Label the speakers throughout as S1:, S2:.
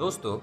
S1: दोस्तों,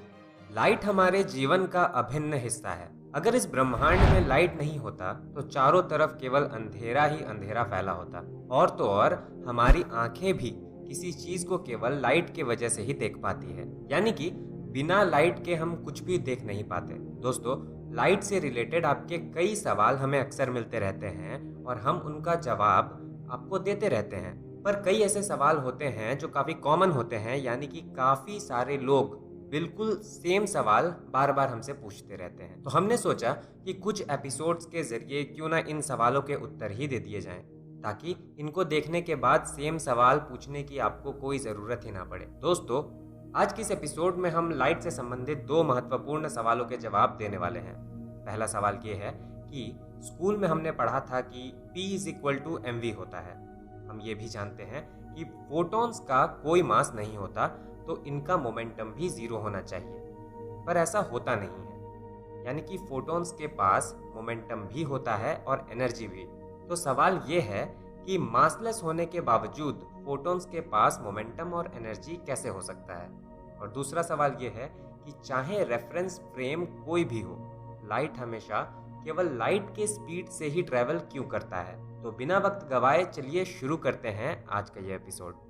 S1: लाइट हमारे जीवन का अभिन्न हिस्सा है। अगर इस ब्रह्मांड में लाइट नहीं होता तो चारों तरफ केवल अंधेरा ही अंधेरा फैला होता। और तो और हमारी आंखें भी किसी चीज को केवल लाइट के वजह से ही देख पाती है, यानी कि बिना लाइट के हम कुछ भी देख नहीं पाते। दोस्तों, लाइट से रिलेटेड आपके कई सवाल हमें अक्सर मिलते रहते हैं और हम उनका जवाब आपको देते रहते हैं। पर कई ऐसे सवाल होते हैं जो काफ़ी कॉमन होते हैं, यानी कि काफ़ी सारे लोग बिल्कुल सेम सवाल बार बार हमसे पूछते रहते हैं। तो हमने सोचा कि कुछ एपिसोड्स के जरिए क्यों ना इन सवालों के उत्तर ही दे दिए जाएं, ताकि इनको देखने के बाद सेम सवाल पूछने की आपको कोई ज़रूरत ही ना पड़े। दोस्तों, आज के इस एपिसोड में हम लाइट से संबंधित दो महत्वपूर्ण सवालों के जवाब देने वाले हैं। पहला सवाल ये है कि स्कूल में हमने पढ़ा था कि P = mv होता है। हम ये भी जानते हैं कि फोटॉन्स का कोई मास नहीं होता, तो इनका मोमेंटम भी जीरो होना चाहिए। पर ऐसा होता नहीं है, यानी कि फोटॉन्स के पास मोमेंटम भी होता है और एनर्जी भी। तो सवाल ये है कि मासलेस होने के बावजूद फोटॉन्स के पास मोमेंटम और एनर्जी कैसे हो सकता है। और दूसरा सवाल ये है कि चाहे रेफरेंस फ्रेम कोई भी हो, लाइट हमेशा केवल लाइट के स्पीड से ही ट्रैवल क्यों करता है। तो बिना वक्त गवाए चलिए शुरू करते हैं आज का ये एपिसोड।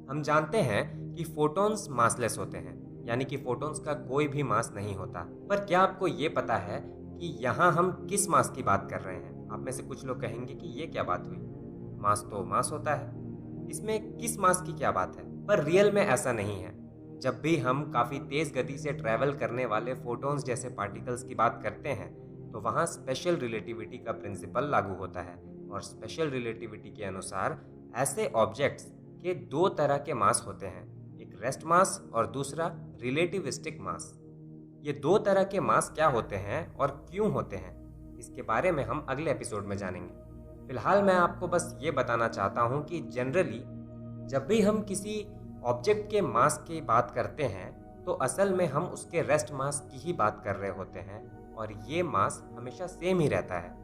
S1: हम जानते हैं कि फोटॉन्स मासलेस होते हैं, यानी कि फोटॉन्स का कोई भी मास नहीं होता। पर क्या आपको ये पता है कि यहाँ हम किस मास की बात कर रहे हैं? आप में से कुछ लोग कहेंगे कि ये क्या बात हुई, मास तो मास होता है, इसमें किस मास की क्या बात है? पर रियल में ऐसा नहीं है। जब भी हम काफ़ी तेज़ गति से ट्रैवल करने वाले फोटॉन्स जैसे पार्टिकल्स की बात करते हैं, तो वहाँ स्पेशल रिलेटिविटी का प्रिंसिपल लागू होता है। और स्पेशल रिलेटिविटी के अनुसार ऐसे ऑब्जेक्ट्स के दो तरह के मास होते हैं, एक रेस्ट मास और दूसरा रिलेटिविस्टिक मास। ये दो तरह के मास क्या होते हैं और क्यों होते हैं, इसके बारे में हम अगले एपिसोड में जानेंगे। फिलहाल मैं आपको बस ये बताना चाहता हूँ कि जनरली जब भी हम किसी ऑब्जेक्ट के मास की बात करते हैं, तो असल में हम उसके रेस्ट मास की ही बात कर रहे होते हैं। और ये मास हमेशा सेम ही रहता है,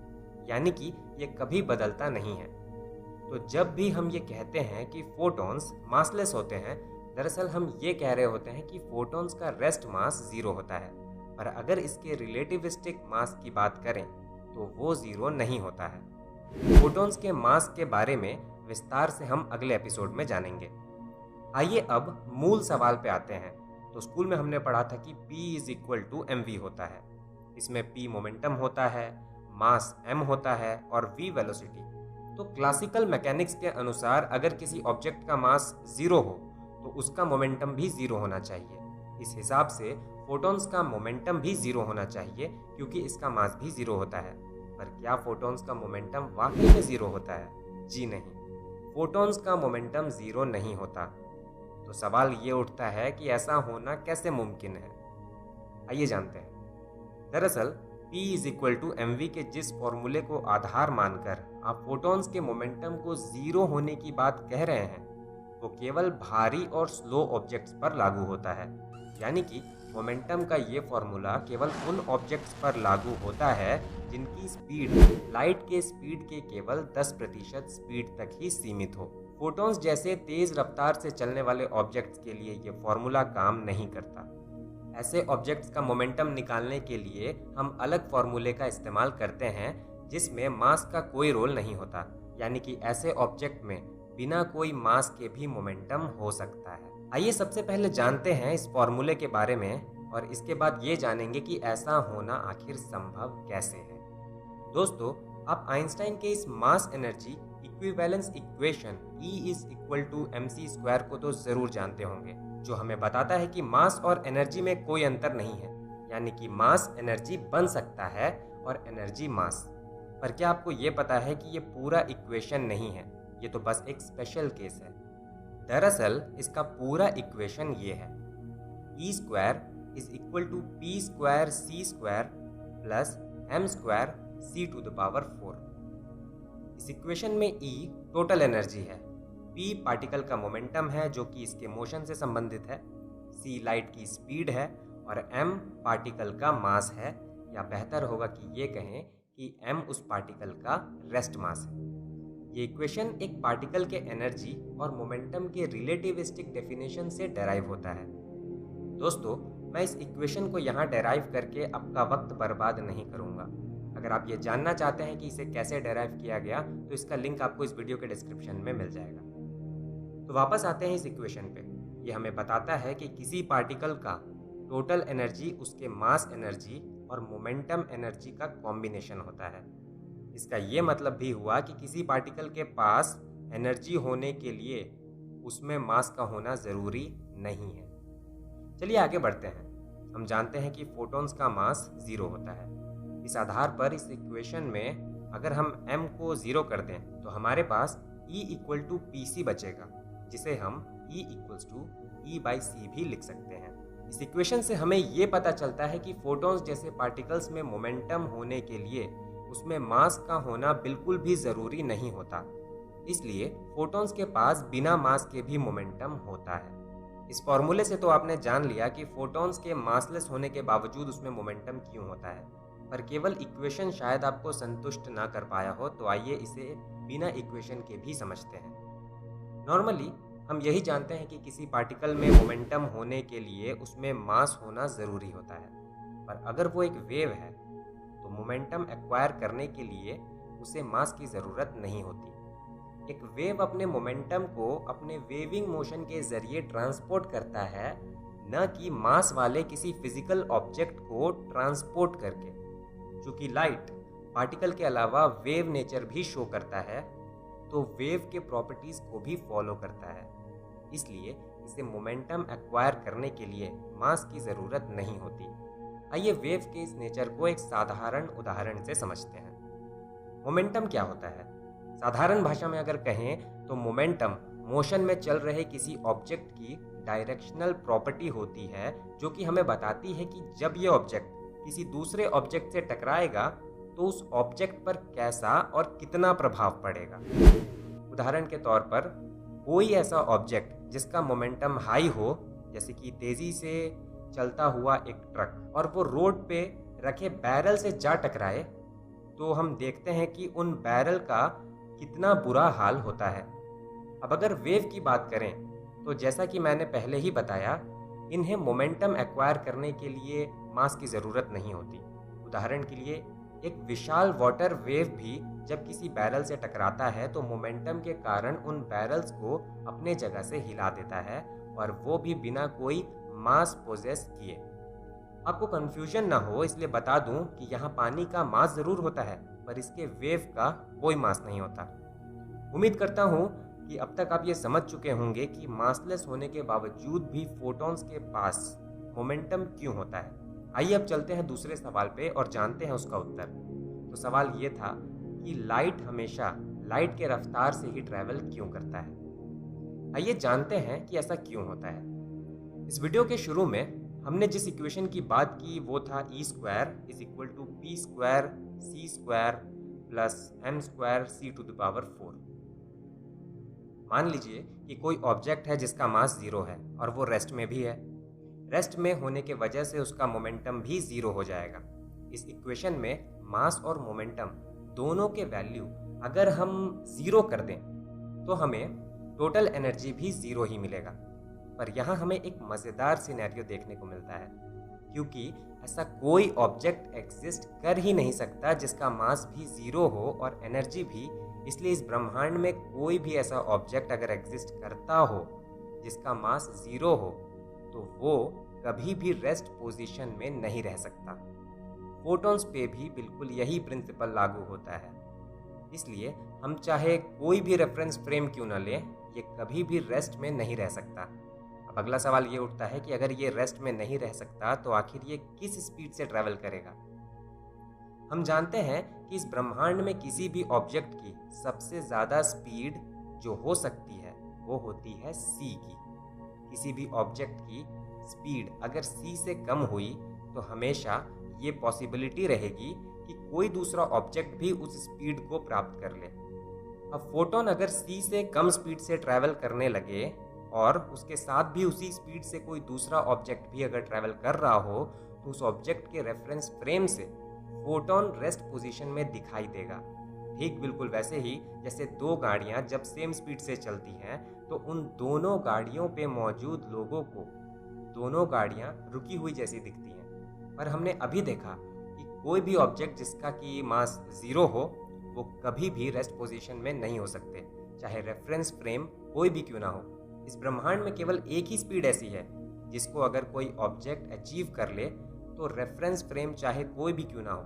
S1: यानी कि ये कभी बदलता नहीं है। तो जब भी हम ये कहते हैं कि फोटॉन्स मासलेस होते हैं, दरअसल हम ये कह रहे होते हैं कि फोटॉन्स का रेस्ट मास जीरो होता है। पर अगर इसके रिलेटिविस्टिक मास की बात करें तो वो जीरो नहीं होता है। फोटॉन्स के मास के बारे में विस्तार से हम अगले एपिसोड में जानेंगे। आइए अब मूल सवाल पे आते हैं। तो स्कूल में हमने पढ़ा था कि P = mv होता है। इसमें P मोमेंटम होता है, मास m होता है और v वेलोसिटी। तो क्लासिकल मैकेनिक्स के अनुसार अगर किसी ऑब्जेक्ट का मास जीरो हो तो उसका मोमेंटम भी जीरो होना चाहिए। इस हिसाब से फोटॉन्स का मोमेंटम भी जीरो होना चाहिए, क्योंकि इसका मास भी जीरो होता है। पर क्या फोटॉन्स का मोमेंटम वाकई में जीरो होता है? जी नहीं, फोटॉन्स का मोमेंटम जीरो नहीं होता। तो सवाल ये उठता है कि ऐसा होना कैसे मुमकिन है। आइए जानते हैं। दरअसल P = mv के जिस फॉर्मूले को आधार मानकर आप फोटॉन्स के मोमेंटम को जीरो होने की बात कह रहे हैं, वो केवल भारी और स्लो ऑब्जेक्ट्स पर लागू होता है। यानी कि मोमेंटम का ये फॉर्मूला केवल उन ऑब्जेक्ट्स पर लागू होता है जिनकी स्पीड लाइट के स्पीड के केवल 10% स्पीड तक ही सीमित हो। फोटॉन्स जैसे तेज रफ्तार से चलने वाले ऑब्जेक्ट्स के लिए ये फॉर्मूला काम नहीं करता। ऐसे ऑब्जेक्ट्स का मोमेंटम निकालने के लिए हम अलग फॉर्मूले का इस्तेमाल करते हैं जिसमें मास का कोई रोल नहीं होता, यानी कि ऐसे ऑब्जेक्ट में बिना कोई मास के भी मोमेंटम हो सकता है। आइए सबसे पहले जानते हैं इस फॉर्मूले के बारे में, और इसके बाद ये जानेंगे कि ऐसा होना आखिर संभव कैसे है। दोस्तों, आप आइंस्टाइन के इस mass energy equivalence equation E = mc² को तो जरूर जानते होंगे, जो हमें बताता है कि मास और एनर्जी में कोई अंतर नहीं है, यानी कि मास एनर्जी बन सकता है और एनर्जी मास। पर क्या आपको ये पता है कि ये पूरा इक्वेशन नहीं है, ये तो बस एक स्पेशल केस है। दरअसल इसका पूरा इक्वेशन ये है, E square is equal to P square C square plus M square C to the power 4। इस इक्वेशन में ई टोटल एनर्जी है, पी पार्टिकल का मोमेंटम है जो कि इसके मोशन से संबंधित है, सी लाइट की स्पीड है और एम पार्टिकल का मास है, या बेहतर होगा कि ये कहें कि एम उस पार्टिकल का रेस्ट मास है। ये इक्वेशन एक पार्टिकल के एनर्जी और मोमेंटम के रिलेटिविस्टिक डेफिनेशन से डेराइव होता है। दोस्तों, मैं इस इक्वेशन को यहाँ डेराइव करके आपका वक्त बर्बाद नहीं करूँगा। अगर आप ये जानना चाहते हैं कि इसे कैसे डेराइव किया गया तो इसका लिंक आपको इस वीडियो के डिस्क्रिप्शन में मिल जाएगा। तो वापस आते हैं इस इक्वेशन पे। ये हमें बताता है कि किसी पार्टिकल का टोटल एनर्जी उसके मास एनर्जी और मोमेंटम एनर्जी का कॉम्बिनेशन होता है। इसका ये मतलब भी हुआ कि किसी पार्टिकल के पास एनर्जी होने के लिए उसमें मास का होना ज़रूरी नहीं है। चलिए आगे बढ़ते हैं। हम जानते हैं कि फोटॉन्स का मास 0 होता है। इस आधार पर इस इक्वेशन में अगर हम m को 0 कर दें तो हमारे पास E equal to P C बचेगा, जिसे हम E equals to E by C भी लिख सकते हैं। इस इक्वेशन से हमें ये पता चलता है कि फोटॉन्स जैसे पार्टिकल्स में मोमेंटम होने के लिए उसमें मास का होना बिल्कुल भी ज़रूरी नहीं होता। इसलिए फोटॉन्स के पास बिना मास के भी मोमेंटम होता है। इस फॉर्मूले से तो आपने जान लिया कि फोटॉन्स के मासलेस होने के बावजूद उसमें मोमेंटम क्यों होता है, पर केवल इक्वेशन शायद आपको संतुष्ट ना कर पाया हो, तो आइए इसे बिना इक्वेशन के भी समझते हैं। नॉर्मली हम यही जानते हैं कि किसी पार्टिकल में मोमेंटम होने के लिए उसमें मास होना ज़रूरी होता है, पर अगर वो एक वेव है तो मोमेंटम एक्वायर करने के लिए उसे मास की ज़रूरत नहीं होती। एक वेव अपने मोमेंटम को अपने वेविंग मोशन के ज़रिए ट्रांसपोर्ट करता है, न कि मास वाले किसी फिजिकल ऑब्जेक्ट को ट्रांसपोर्ट करके। चूँकि लाइट पार्टिकल के अलावा वेव नेचर भी शो करता है, तो वेव के प्रॉपर्टीज़ को भी फॉलो करता है, इसलिए इसे मोमेंटम एक्वायर करने के लिए मास की ज़रूरत नहीं होती। आइए वेव के इस नेचर को एक साधारण उदाहरण से समझते हैं। मोमेंटम क्या होता है? साधारण भाषा में अगर कहें तो मोमेंटम मोशन में चल रहे किसी ऑब्जेक्ट की डायरेक्शनल प्रॉपर्टी होती है, जो कि हमें बताती है कि जब ये ऑब्जेक्ट किसी दूसरे ऑब्जेक्ट से टकराएगा तो उस ऑब्जेक्ट पर कैसा और कितना प्रभाव पड़ेगा। उदाहरण के तौर पर कोई ऐसा ऑब्जेक्ट जिसका मोमेंटम हाई हो, जैसे कि तेज़ी से चलता हुआ एक ट्रक, और वो रोड पे रखे बैरल से जा टकराए, तो हम देखते हैं कि उन बैरल का कितना बुरा हाल होता है। अब अगर वेव की बात करें तो जैसा कि मैंने पहले ही बताया, इन्हें मोमेंटम एक्वायर करने के लिए मास की ज़रूरत नहीं होती। उदाहरण के लिए एक विशाल वाटर वेव भी जब किसी बैरल से टकराता है तो मोमेंटम के कारण उन बैरल्स को अपने जगह से हिला देता है, और वो भी बिना कोई मास पोजेस किए। आपको कंफ्यूजन ना हो इसलिए बता दूं कि यहाँ पानी का मास ज़रूर होता है, पर इसके वेव का कोई मास नहीं होता। उम्मीद करता हूँ कि अब तक आप ये समझ चुके होंगे कि मासलेस होने के बावजूद भी फोटॉन्स के पास मोमेंटम क्यों होता है। आइए अब चलते हैं दूसरे सवाल पे और जानते हैं उसका उत्तर। तो सवाल ये था कि लाइट हमेशा लाइट के रफ्तार से ही ट्रैवल क्यों करता है। आइए जानते हैं कि ऐसा क्यों होता है। इस वीडियो के शुरू में हमने जिस इक्वेशन की बात की वो था E square is equal to P square C square plus M square C to the power 4। मान लीजिए कि कोई ऑब्जेक्ट है जिसका मास 0 है और वो रेस्ट में भी है। रेस्ट में होने के वजह से उसका मोमेंटम भी 0 हो जाएगा। इस इक्वेशन में मास और मोमेंटम दोनों के वैल्यू अगर हम 0 कर दें तो हमें टोटल एनर्जी भी 0 ही मिलेगा। पर यहाँ हमें एक मज़ेदार सिनेरियो देखने को मिलता है, क्योंकि ऐसा कोई ऑब्जेक्ट एग्जिस्ट कर ही नहीं सकता जिसका मास भी 0 हो और एनर्जी भी। इसलिए इस ब्रह्मांड में कोई भी ऐसा ऑब्जेक्ट अगर एग्जिस्ट करता हो जिसका मास 0 हो तो वो कभी भी रेस्ट पोजीशन में नहीं रह सकता। फोटॉन्स पे भी बिल्कुल यही प्रिंसिपल लागू होता है। इसलिए हम चाहे कोई भी रेफरेंस फ्रेम क्यों न लें, ये कभी भी रेस्ट में नहीं रह सकता। अब अगला सवाल ये उठता है कि अगर ये रेस्ट में नहीं रह सकता तो आखिर ये किस स्पीड से ट्रैवल करेगा। हम जानते हैं कि इस ब्रह्मांड में किसी भी ऑब्जेक्ट की सबसे ज़्यादा स्पीड जो हो सकती है वो होती है c की। किसी भी ऑब्जेक्ट की स्पीड अगर c से कम हुई तो हमेशा ये पॉसिबिलिटी रहेगी कि कोई दूसरा ऑब्जेक्ट भी उस स्पीड को प्राप्त कर ले। अब फोटोन अगर c से कम स्पीड से ट्रैवल करने लगे और उसके साथ भी उसी स्पीड से कोई दूसरा ऑब्जेक्ट भी अगर ट्रैवल कर रहा हो तो उस ऑब्जेक्ट के रेफरेंस फ्रेम से फोटोन रेस्ट पोजीशन में दिखाई देगा। ठीक बिल्कुल वैसे ही जैसे दो गाड़ियां जब सेम स्पीड से चलती हैं तो उन दोनों गाड़ियों पे मौजूद लोगों को दोनों गाड़ियां रुकी हुई जैसी दिखती हैं। पर हमने अभी देखा कि कोई भी ऑब्जेक्ट जिसका कि मास 0 हो वो कभी भी रेस्ट पोजीशन में नहीं हो सकते, चाहे रेफरेंस फ्रेम कोई भी क्यों ना हो। इस ब्रह्मांड में केवल एक ही स्पीड ऐसी है जिसको अगर कोई ऑब्जेक्ट अचीव कर ले तो रेफरेंस फ्रेम चाहे कोई भी क्यों ना हो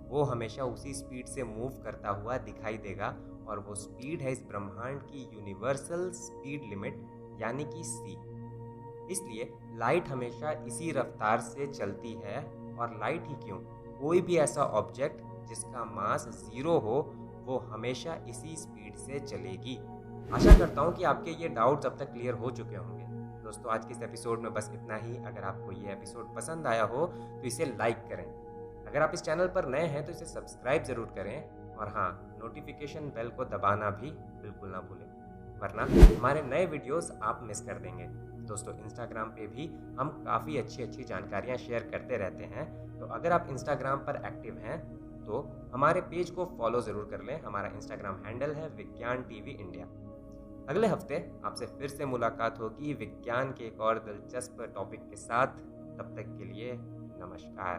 S1: वो हमेशा उसी स्पीड से मूव करता हुआ दिखाई देगा, और वो स्पीड है इस ब्रह्मांड की यूनिवर्सल स्पीड लिमिट यानी कि c। इसलिए लाइट हमेशा इसी रफ्तार से चलती है, और लाइट ही क्यों, कोई भी ऐसा ऑब्जेक्ट जिसका मास 0 हो वो हमेशा इसी स्पीड से चलेगी। आशा करता हूँ कि आपके ये डाउट्स अब तक क्लियर हो चुके होंगे। दोस्तों आज के इस एपिसोड में बस इतना ही। अगर आपको ये एपिसोड पसंद आया हो तो इसे लाइक करें। अगर आप इस चैनल पर नए हैं तो इसे सब्सक्राइब ज़रूर करें, और हाँ, नोटिफिकेशन बेल को दबाना भी बिल्कुल ना भूलें, वरना हमारे नए वीडियोस आप मिस कर देंगे। दोस्तों इंस्टाग्राम पे भी हम काफ़ी अच्छी जानकारियाँ शेयर करते रहते हैं, तो अगर आप इंस्टाग्राम पर एक्टिव हैं तो हमारे पेज को फॉलो ज़रूर कर लें। हमारा इंस्टाग्राम हैंडल है विज्ञान टीवी इंडिया। अगले हफ्ते आपसे फिर से मुलाकात होगी विज्ञान के एक और दिलचस्प टॉपिक के साथ। तब तक के लिए नमस्कार।